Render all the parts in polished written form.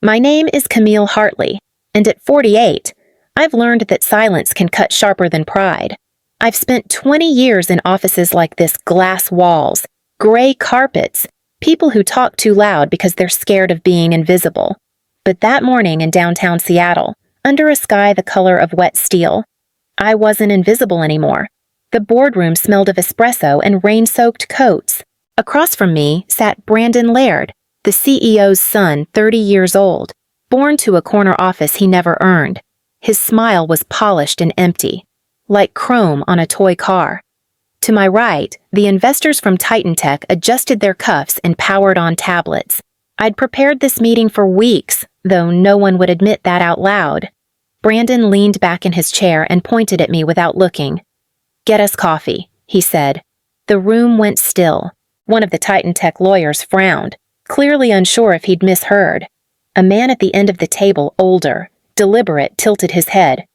My name is Camille Hartley, and at 48, I've learned that silence can cut sharper than pride. I've spent 20 years in offices like this: glass walls, gray carpets, people who talk too loud because they're scared of being invisible. But that morning in downtown Seattle, under a sky the color of wet steel, I wasn't invisible anymore. The boardroom smelled of espresso and rain-soaked coats. Across from me sat Brandon Laird, the CEO's son, 30 years old, born to a corner office he never earned. His smile was polished and empty, like chrome on a toy car. To my right, the investors from Titan Tech adjusted their cuffs and powered on tablets. I'd prepared this meeting for weeks, though no one would admit that out loud. Brandon leaned back in his chair and pointed at me without looking. "Get us coffee," he said. The room went still. One of the Titan Tech lawyers frowned, clearly unsure if he'd misheard. A man at the end of the table, older, deliberate, tilted his head.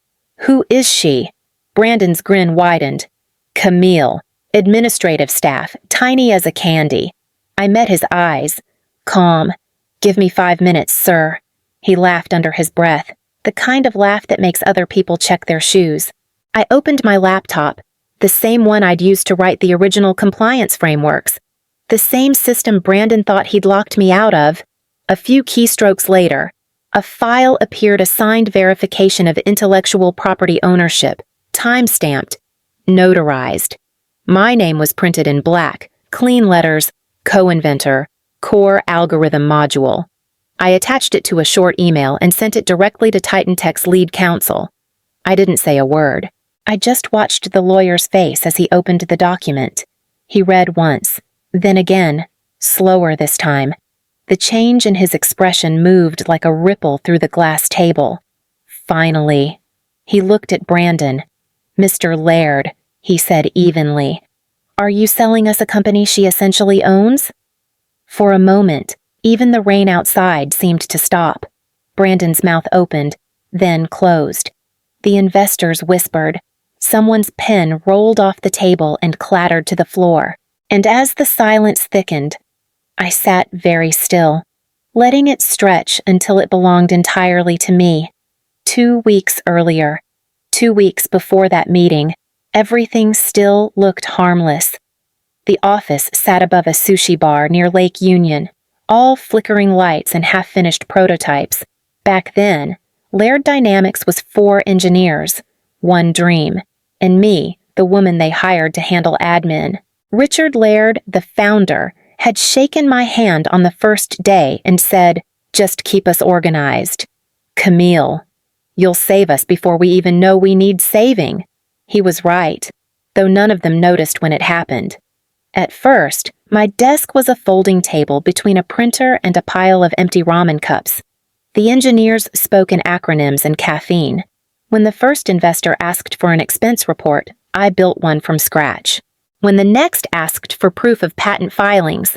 "Who is she?" Brandon's grin widened. "Camille, administrative staff, tiny as a candy." I met his eyes. Calm. "Give me 5 minutes, sir." He laughed under his breath, the kind of laugh that makes other people check their shoes. I opened my laptop, the same one I'd used to write the original compliance frameworks. The same system Brandon thought he'd locked me out of. A few keystrokes later, a file appeared: a signed verification of intellectual property ownership, time-stamped, notarized. My name was printed in black, clean letters: co-inventor, core algorithm module. I attached it to a short email and sent it directly to Titan Tech's lead counsel. I didn't say a word. I just watched the lawyer's face as he opened the document. He read once, then again, slower this time. The change in his expression moved like a ripple through the glass table. Finally, he looked at Brandon. "Mr. Laird," he said evenly, "are you selling us a company she essentially owns?" For a moment, even the rain outside seemed to stop. Brandon's mouth opened, then closed. The investors whispered. Someone's pen rolled off the table and clattered to the floor. And as the silence thickened, I sat very still, letting it stretch until it belonged entirely to me. 2 weeks earlier, 2 weeks before that meeting, everything still looked harmless. The office sat above a sushi bar near Lake Union, all flickering lights and half-finished prototypes. Back then, Laird Dynamics was 4 engineers, 1 dream, and me, the woman they hired to handle admin. Richard Laird, the founder, had shaken my hand on the first day and said, "Just keep us organized." "Camille, you'll save us before we even know we need saving." He was right, though none of them noticed when it happened. At first, my desk was a folding table between a printer and a pile of empty ramen cups. The engineers spoke in acronyms and caffeine. When the first investor asked for an expense report, I built one from scratch. When the next asked for proof of patent filings,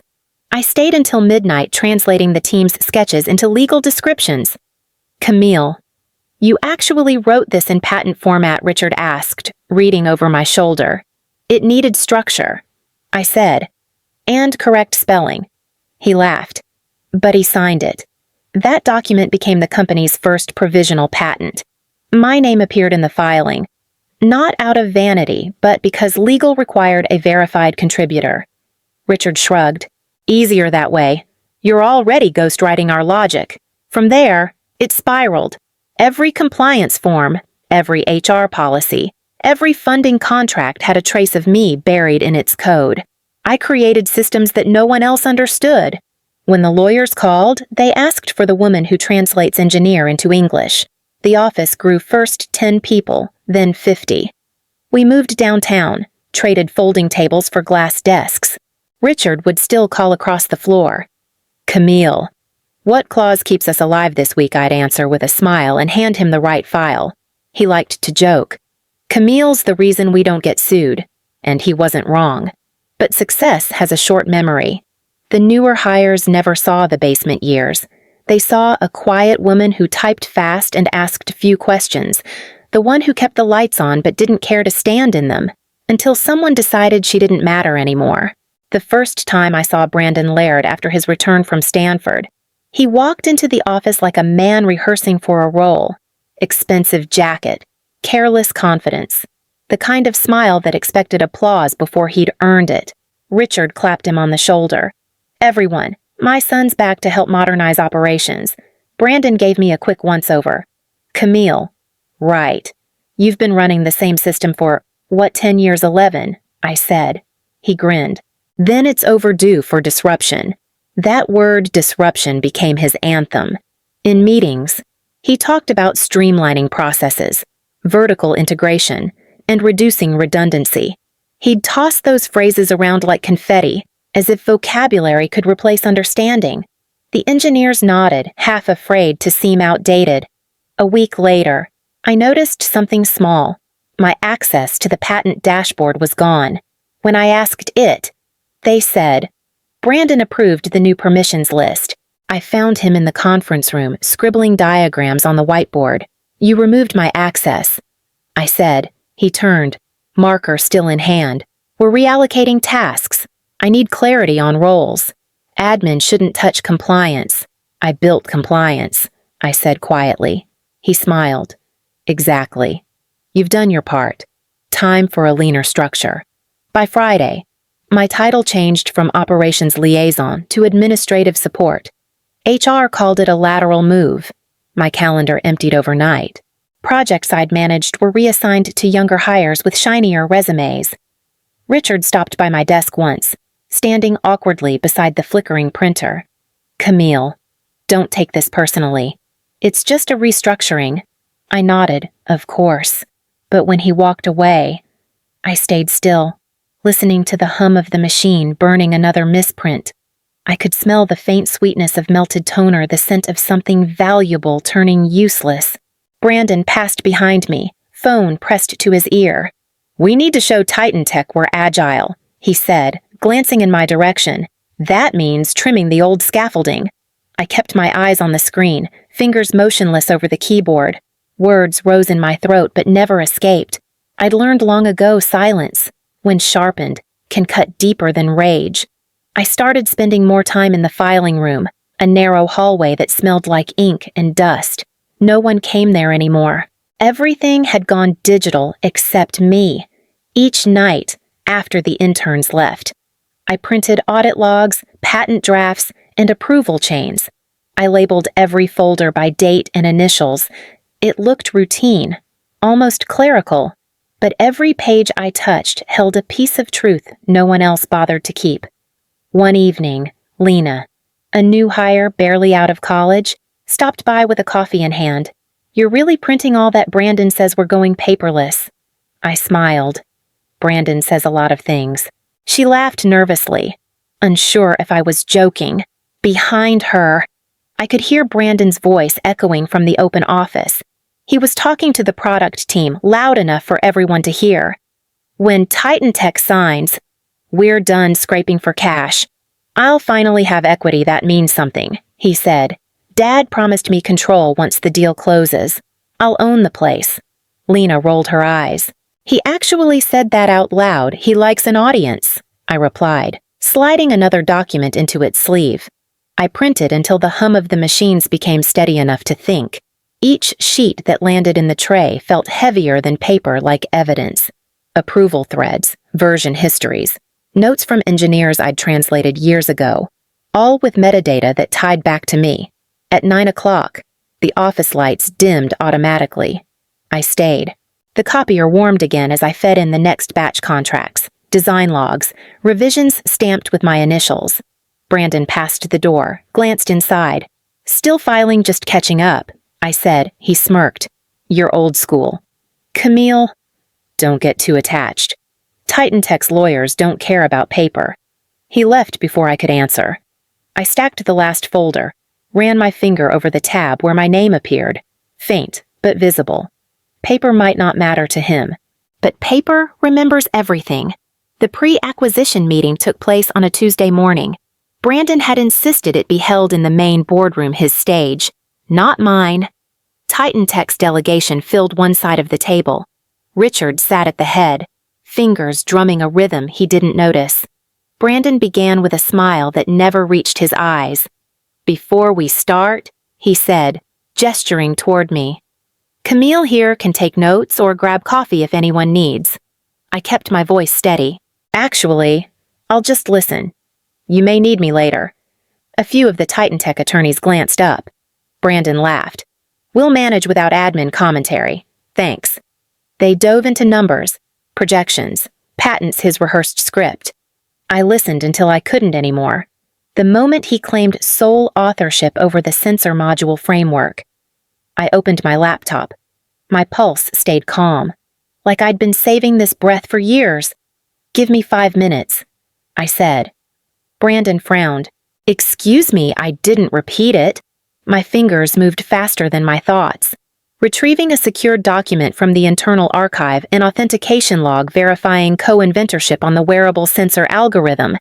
I stayed until midnight translating the team's sketches into legal descriptions. "Camille, you actually wrote this in patent format?" Richard asked, reading over my shoulder. "It needed structure," I said, "and correct spelling." He laughed, but he signed it. That document became the company's first provisional patent. My name appeared in the filing, not out of vanity, but because legal required a verified contributor. Richard shrugged. "Easier that way. You're already ghostwriting our logic." From there, it spiraled. Every compliance form, every HR policy, every funding contract had a trace of me buried in its code. I created systems that no one else understood. When the lawyers called, they asked for the woman who translates engineer into English. The office grew first 10 people, then 50. We moved downtown, traded folding tables for glass desks. Richard would still call across the floor. "Camille, what clause keeps us alive this week?" I'd answer with a smile and hand him the right file. He liked to joke. "Camille's the reason we don't get sued." And he wasn't wrong. But success has a short memory. The newer hires never saw the basement years. They saw a quiet woman who typed fast and asked few questions, the one who kept the lights on but didn't care to stand in them, until someone decided she didn't matter anymore. The first time I saw Brandon Laird after his return from Stanford, He walked into the office like a man rehearsing for a role. Expensive jacket, careless confidence, the kind of smile that expected applause before he'd earned it. Richard clapped him on the shoulder. "Everyone, my son's back to help modernize operations." Brandon gave me a quick once-over. "Camille." "Right. You've been running the same system for, 10 years, 11, I said. He grinned. "Then it's overdue for disruption." That word disruption became his anthem. In meetings, he talked about streamlining processes, vertical integration, and reducing redundancy. He'd toss those phrases around like confetti, as if vocabulary could replace understanding. The engineers nodded, half afraid to seem outdated. A week later, I noticed something small. My access to the patent dashboard was gone. When I asked it, they said, "Brandon approved the new permissions list." I found him in the conference room, scribbling diagrams on the whiteboard. "You removed my access," I said. He turned, marker still in hand. "We're reallocating tasks. I need clarity on roles. Admin shouldn't touch compliance." "I built compliance," I said quietly. He smiled. "Exactly. You've done your part. Time for a leaner structure." By Friday, my title changed from operations liaison to administrative support. HR called it a lateral move. My calendar emptied overnight. Projects I'd managed were reassigned to younger hires with shinier resumes. Richard stopped by my desk once, standing awkwardly beside the flickering printer. "Camille, don't take this personally. It's just a restructuring." I nodded, of course. But when he walked away, I stayed still, listening to the hum of the machine burning another misprint. I could smell the faint sweetness of melted toner, the scent of something valuable turning useless. Brandon passed behind me, phone pressed to his ear. "We need to show Titan Tech we're agile," he said, glancing in my direction. "That means trimming the old scaffolding." I kept my eyes on the screen, fingers motionless over the keyboard. Words rose in my throat but never escaped. I'd learned long ago silence, when sharpened, can cut deeper than rage. I started spending more time in the filing room, a narrow hallway that smelled like ink and dust. No one came there anymore. Everything had gone digital except me. Each night, after the interns left, I printed audit logs, patent drafts, and approval chains. I labeled every folder by date and initials. It looked routine, almost clerical, but every page I touched held a piece of truth no one else bothered to keep. One evening, Lena, a new hire barely out of college, stopped by with a coffee in hand. "You're really printing all that Brandon says we're going paperless." I smiled. "Brandon says a lot of things." She laughed nervously, unsure if I was joking. Behind her, I could hear Brandon's voice echoing from the open office. He was talking to the product team loud enough for everyone to hear. "When Titan Tech signs, we're done scraping for cash. I'll finally have equity that means something," he said. "Dad promised me control once the deal closes. I'll own the place." Lena rolled her eyes. "He actually said that out loud. He likes an audience," I replied, sliding another document into its sleeve. I printed until the hum of the machines became steady enough to think. Each sheet that landed in the tray felt heavier than paper, like evidence. Approval threads, version histories, notes from engineers I'd translated years ago, all with metadata that tied back to me. At 9 o'clock, the office lights dimmed automatically. I stayed. The copier warmed again as I fed in the next batch contracts, design logs, revisions stamped with my initials. Brandon passed the door, glanced inside. "Still filing, just catching up," I said. He smirked. "You're old school." "Camille, don't get too attached. Titan Tech's lawyers don't care about paper." He left before I could answer. I stacked the last folder, ran my finger over the tab where my name appeared, faint but visible. Paper might not matter to him, but paper remembers everything. The pre-acquisition meeting took place on a Tuesday morning. Brandon had insisted it be held in the main boardroom, his stage, not mine. Titan Tech's delegation filled one side of the table. Richard sat at the head, fingers drumming a rhythm he didn't notice. Brandon began with a smile that never reached his eyes. Before we start, he said, gesturing toward me. Camille here can take notes or grab coffee if anyone needs. I kept my voice steady. Actually, I'll just listen. You may need me later. A few of the Titan Tech attorneys glanced up. Brandon laughed. We'll manage without admin commentary. Thanks. They dove into numbers, projections, patents his rehearsed script. I listened until I couldn't anymore. The moment he claimed sole authorship over the sensor module framework. I opened my laptop. My pulse stayed calm, like I'd been saving this breath for years. Give me 5 minutes, I said. Brandon frowned. Excuse me, I didn't repeat it. My fingers moved faster than my thoughts. Retrieving a secured document from the internal archive, an authentication log verifying co-inventorship on the wearable sensor algorithm.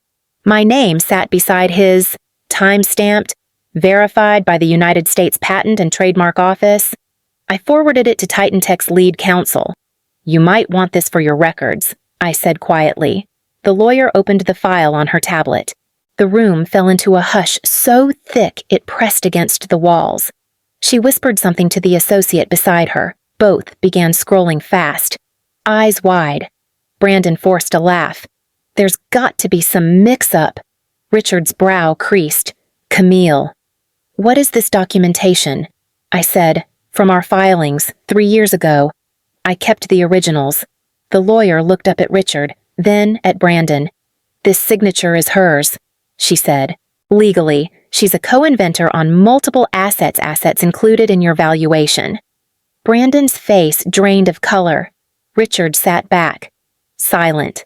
My name sat beside his, time-stamped, verified by the United States Patent and Trademark Office. I forwarded it to Titan Tech's lead counsel. You might want this for your records, I said quietly. The lawyer opened the file on her tablet. The room fell into a hush so thick it pressed against the walls. She whispered something to the associate beside her. Both began scrolling fast, eyes wide. Brandon forced a laugh. There's got to be some mix-up. Richard's brow creased. Camille. What is this documentation? I said. From our filings, 3 years ago. I kept the originals. The lawyer looked up at Richard, then at Brandon. This signature is hers, she said. Legally, she's a co-inventor on multiple assets included in your valuation. Brandon's face drained of color. Richard sat back, silent.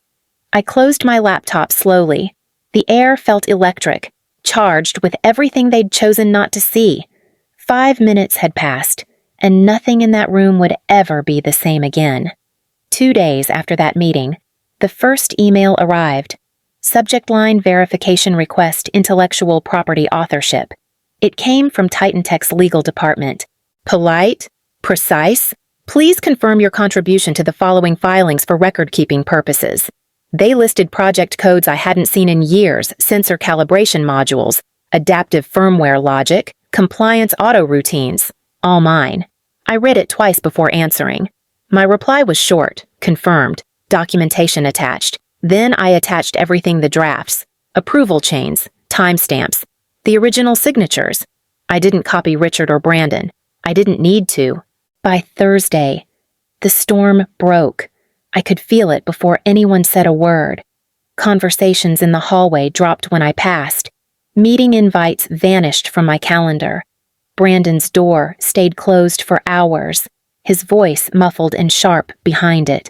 I closed my laptop slowly. The air felt electric, charged with everything they'd chosen not to see. 5 minutes had passed, and nothing in that room would ever be the same again. 2 days after that meeting, the first email arrived. Subject line verification request intellectual property authorship. It came from Titan Tech's legal department. Polite? Precise? Please confirm your contribution to the following filings for record-keeping purposes. They listed project codes I hadn't seen in years, sensor calibration modules, adaptive firmware logic, compliance auto routines. All mine. I read it twice before answering. My reply was short, confirmed, documentation attached. Then I attached everything: the drafts, approval chains, timestamps, the original signatures. I didn't copy Richard or Brandon. I didn't need to. By Thursday, the storm broke. I could feel it before anyone said a word. Conversations in the hallway dropped when I passed. Meeting invites vanished from my calendar. Brandon's door stayed closed for hours, his voice muffled and sharp behind it.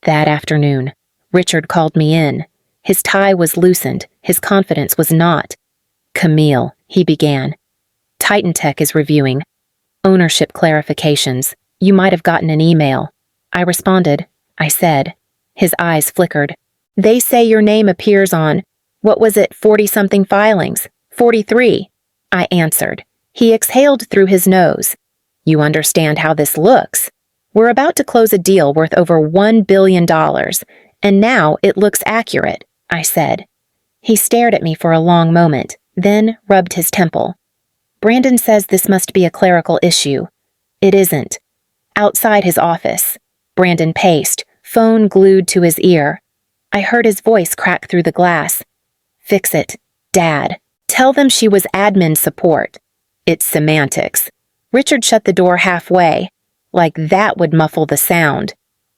That afternoon, Richard called me in. His tie was loosened, his confidence was not. Camille, he began. Titan Tech is reviewing. Ownership clarifications. You might have gotten an email. I responded. I said. His eyes flickered. They say your name appears on, what was it, 40-something filings? 43. I answered. He exhaled through his nose. You understand how this looks. We're about to close a deal worth over $1 billion, and now it looks accurate, I said. He stared at me for a long moment, then rubbed his temple. Brandon says this must be a clerical issue. It isn't. Outside his office, Brandon paced, phone glued to his ear. I heard his voice crack through the glass. Fix it, Dad. Tell them she was admin support. It's semantics. Richard shut the door halfway. Like that would muffle the sound.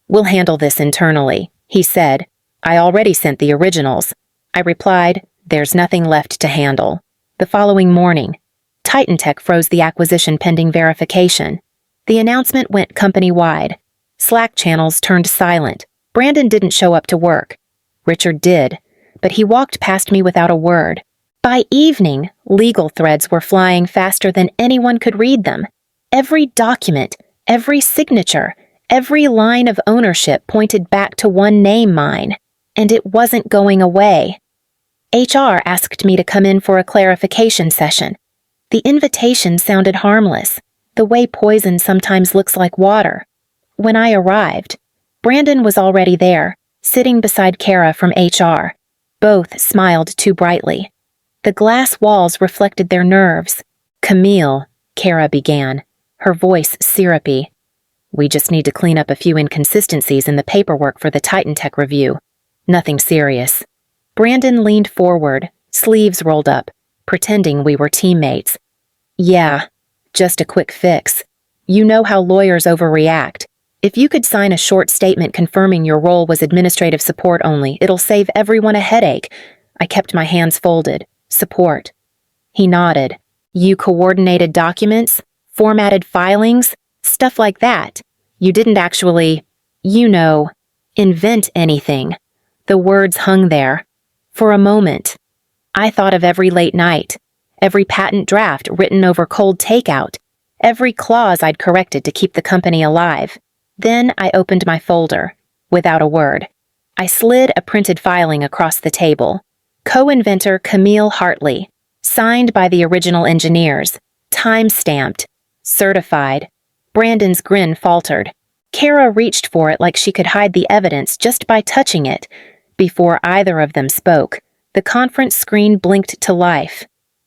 We'll handle this internally, he said. I already sent the originals. I replied, there's nothing left to handle. The following morning, Titan Tech froze the acquisition pending verification. The announcement went company-wide. Slack channels turned silent. Brandon didn't show up to work. Richard did, but he walked past me without a word. By evening, legal threads were flying faster than anyone could read them. Every document, every signature, every line of ownership pointed back to one name, mine, and it wasn't going away. HR asked me to come in for a clarification session. The invitation sounded harmless, the way poison sometimes looks like water. When I arrived, Brandon was already there, sitting beside Kara from HR. Both smiled too brightly. The glass walls reflected their nerves. "Camille," Kara began, her voice syrupy. "We just need to clean up a few inconsistencies in the paperwork for the Titan Tech review. Nothing serious." Brandon leaned forward, sleeves rolled up, pretending we were teammates. "Yeah, just a quick fix. You know how lawyers overreact. If you could sign a short statement confirming your role was administrative support only, it'll save everyone a headache." I kept my hands folded. "Support." He nodded. "You coordinated documents? Formatted filings? Stuff like that. You didn't actually, invent anything." The words hung there. For a moment, I thought of every late night, every patent draft written over cold takeout, every clause I'd corrected to keep the company alive. Then I opened my folder, without a word. I slid a printed filing across the table. Co-inventor Camille Hartley, signed by the original engineers, time-stamped, certified. Brandon's grin faltered. Kara reached for it like she could hide the evidence just by touching it. Before either of them spoke, the conference screen blinked to life.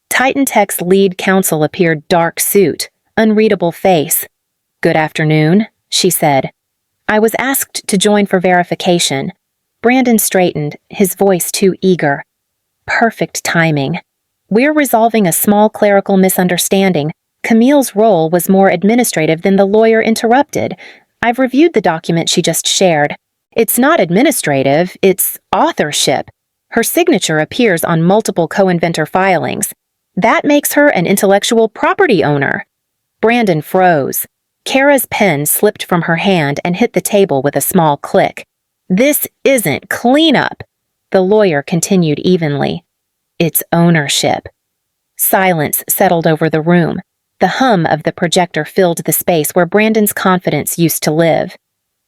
Titan Tech's lead counsel appeared dark suit, unreadable face. "Good afternoon," she said. I was asked to join for verification. Brandon straightened, his voice too eager. Perfect timing. "We're resolving a small clerical misunderstanding. Camille's role was more administrative than the lawyer interrupted. I've reviewed the document she just shared. It's not administrative, it's authorship. Her signature appears on multiple co-inventor filings. That makes her an intellectual property owner." Brandon froze. Kara's pen slipped from her hand and hit the table with a small click. "This isn't cleanup," the lawyer continued evenly. "It's ownership." Silence settled over the room. The hum of the projector filled the space where Brandon's confidence used to live.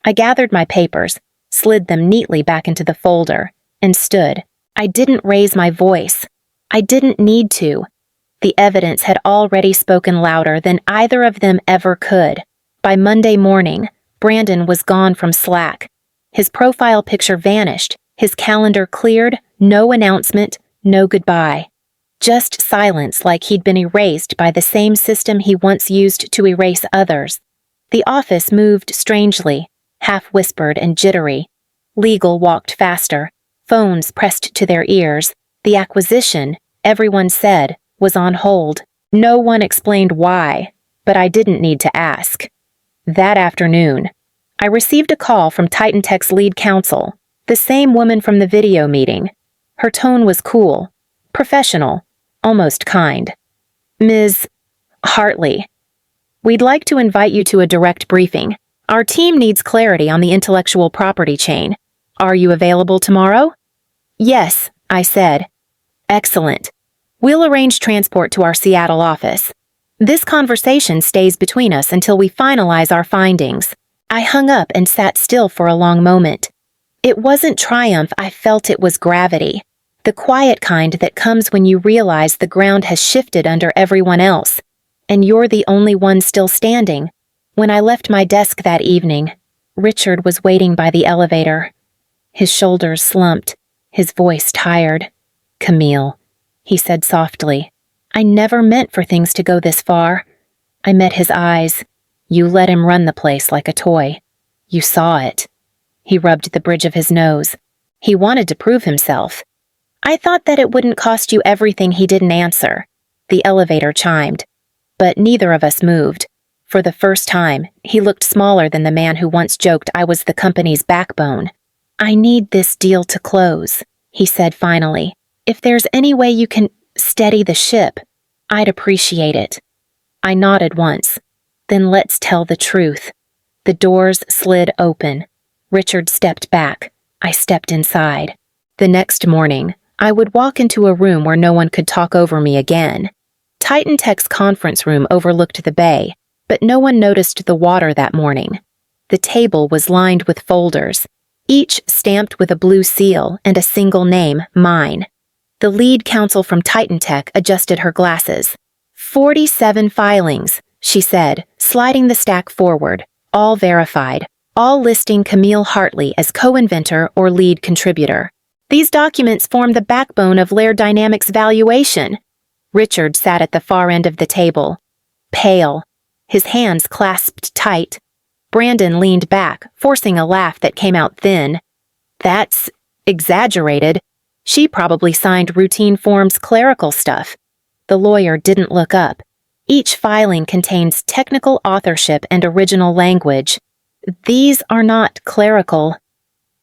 I gathered my papers, slid them neatly back into the folder, and stood. I didn't raise my voice. I didn't need to. The evidence had already spoken louder than either of them ever could. By Monday morning, Brandon was gone from Slack. His profile picture vanished, his calendar cleared, no announcement, no goodbye. Just silence like he'd been erased by the same system he once used to erase others. The office moved strangely, half-whispered and jittery. Legal walked faster, phones pressed to their ears. The acquisition, everyone said, was on hold. No one explained why, but I didn't need to ask. That afternoon, I received a call from Titan Tech's lead counsel, the same woman from the video meeting. Her tone was cool, professional, almost kind. "Ms. Hartley, we'd like to invite you to a direct briefing. Our team needs clarity on the intellectual property chain. Are you available tomorrow?" "Yes," I said. "Excellent. We'll arrange transport to our Seattle office. This conversation stays between us until we finalize our findings." I hung up and sat still for a long moment. It wasn't triumph, I felt it was gravity. The quiet kind that comes when you realize the ground has shifted under everyone else, and you're the only one still standing. When I left my desk that evening, Richard was waiting by the elevator. His shoulders slumped, his voice tired. "Camille," he said softly, "I never meant for things to go this far." I met his eyes. "You let him run the place like a toy. You saw it." He rubbed the bridge of his nose. "He wanted to prove himself." I thought that it wouldn't cost you everything he didn't answer. The elevator chimed, but neither of us moved. For the first time, he looked smaller than the man who once joked I was the company's backbone. "I need this deal to close," he said finally. "If there's any way you can steady the ship, I'd appreciate it." I nodded once. "Then let's tell the truth." The doors slid open. Richard stepped back. I stepped inside. The next morning, I would walk into a room where no one could talk over me again. Titan Tech's conference room overlooked the bay, but no one noticed the water that morning. The table was lined with folders, each stamped with a blue seal and a single name, mine. The lead counsel from Titan Tech adjusted her glasses. 47 filings, she said, sliding the stack forward, all verified, all listing Camille Hartley as co-inventor or lead contributor. These documents form the backbone of Laird Dynamics' valuation. Richard sat at the far end of the table, pale, his hands clasped tight. Brandon leaned back, forcing a laugh that came out thin. That's exaggerated. She probably signed routine forms clerical stuff. The lawyer didn't look up. Each filing contains technical authorship and original language. These are not clerical.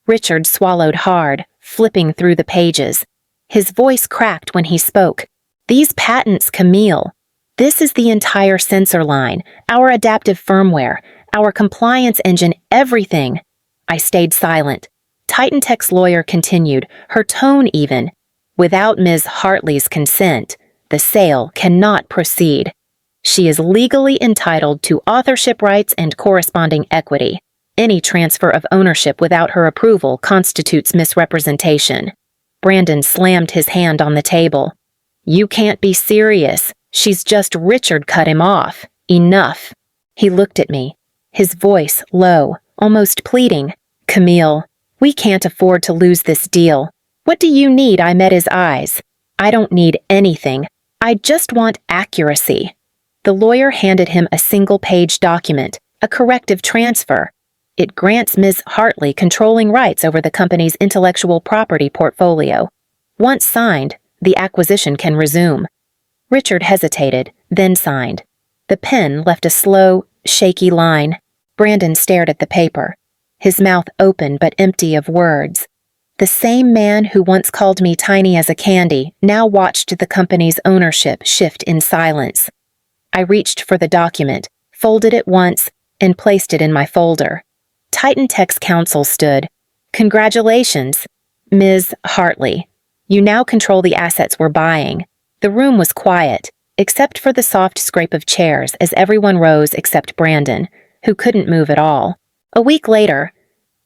Richard swallowed hard, flipping through the pages. His voice cracked when he spoke. These patents, Camille. This is the entire sensor line, our adaptive firmware, our compliance engine, everything. I stayed silent. Titan Tech's lawyer continued, her tone even. Without Ms. Hartley's consent, the sale cannot proceed. She is legally entitled to authorship rights and corresponding equity. Any transfer of ownership without her approval constitutes misrepresentation. Brandon slammed his hand on the table. You can't be serious. She's just Richard cut him off. Enough. He looked at me, his voice low, almost pleading. Camille, we can't afford to lose this deal. What do you need? I met his eyes. I don't need anything. I just want accuracy. The lawyer handed him a single-page document, a corrective transfer. It grants Ms. Hartley controlling rights over the company's intellectual property portfolio. Once signed, the acquisition can resume. Richard hesitated, then signed. The pen left a slow, shaky line. Brandon stared at the paper, his mouth open but empty of words. The same man who once called me tiny as a candy now watched the company's ownership shift in silence. I reached for the document, folded it once, and placed it in my folder. Titan Tech's counsel stood. Congratulations, Ms. Hartley. You now control the assets we're buying. The room was quiet, except for the soft scrape of chairs as everyone rose except Brandon, who couldn't move at all. A week later,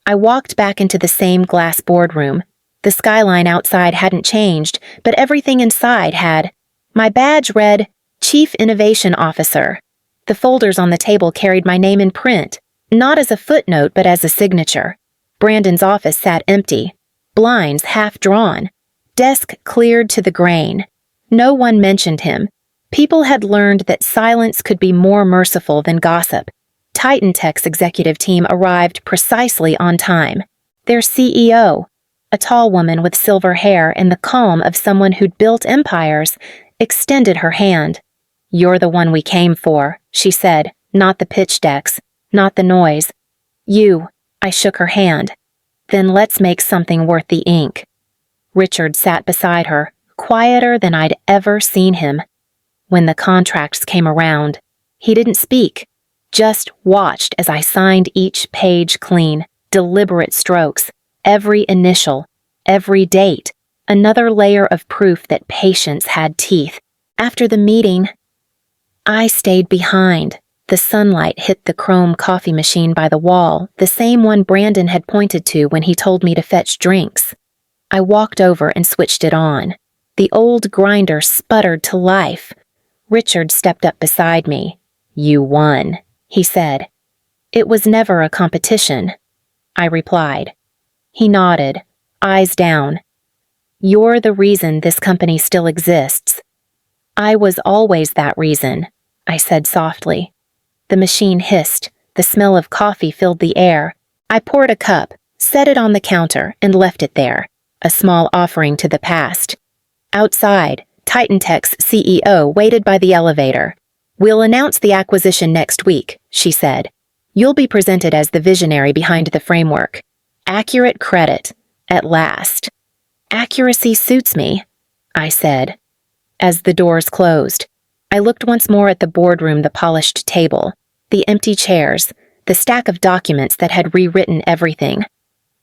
I walked back into the same glass boardroom. The skyline outside hadn't changed, but everything inside had. My badge read, Chief Innovation Officer. The folders on the table carried my name in print, not as a footnote but as a signature. Brandon's office sat empty, blinds half drawn, desk cleared to the grain. No one mentioned him. People had learned that silence could be more merciful than gossip. Titan Tech's executive team arrived precisely on time. Their CEO, a tall woman with silver hair and the calm of someone who'd built empires, extended her hand. You're the one we came for, she said, not the pitch decks, not the noise. You, I shook her hand. Then let's make something worth the ink. Richard sat beside her, quieter than I'd ever seen him. When the contracts came around, he didn't speak, just watched as I signed each page clean, deliberate strokes, every initial, every date, another layer of proof that patience had teeth. After the meeting, I stayed behind. The sunlight hit the chrome coffee machine by the wall, the same one Brandon had pointed to when he told me to fetch drinks. I walked over and switched it on. The old grinder sputtered to life. Richard stepped up beside me. You won, he said. It was never a competition, I replied. He nodded, eyes down. You're the reason this company still exists. I was always that reason, I said softly. The machine hissed. The smell of coffee filled the air. I poured a cup, set it on the counter, and left it there, a small offering to the past. Outside, Titan Tech's CEO waited by the elevator. We'll announce the acquisition next week, she said. You'll be presented as the visionary behind the framework. Accurate credit, at last. Accuracy suits me, I said. As the doors closed, I looked once more at the boardroom, the polished table, the empty chairs, the stack of documents that had rewritten everything.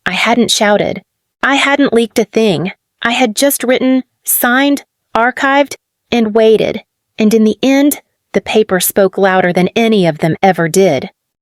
I hadn't shouted. I hadn't leaked a thing. I had just written, signed, archived, and waited. And in the end, the paper spoke louder than any of them ever did.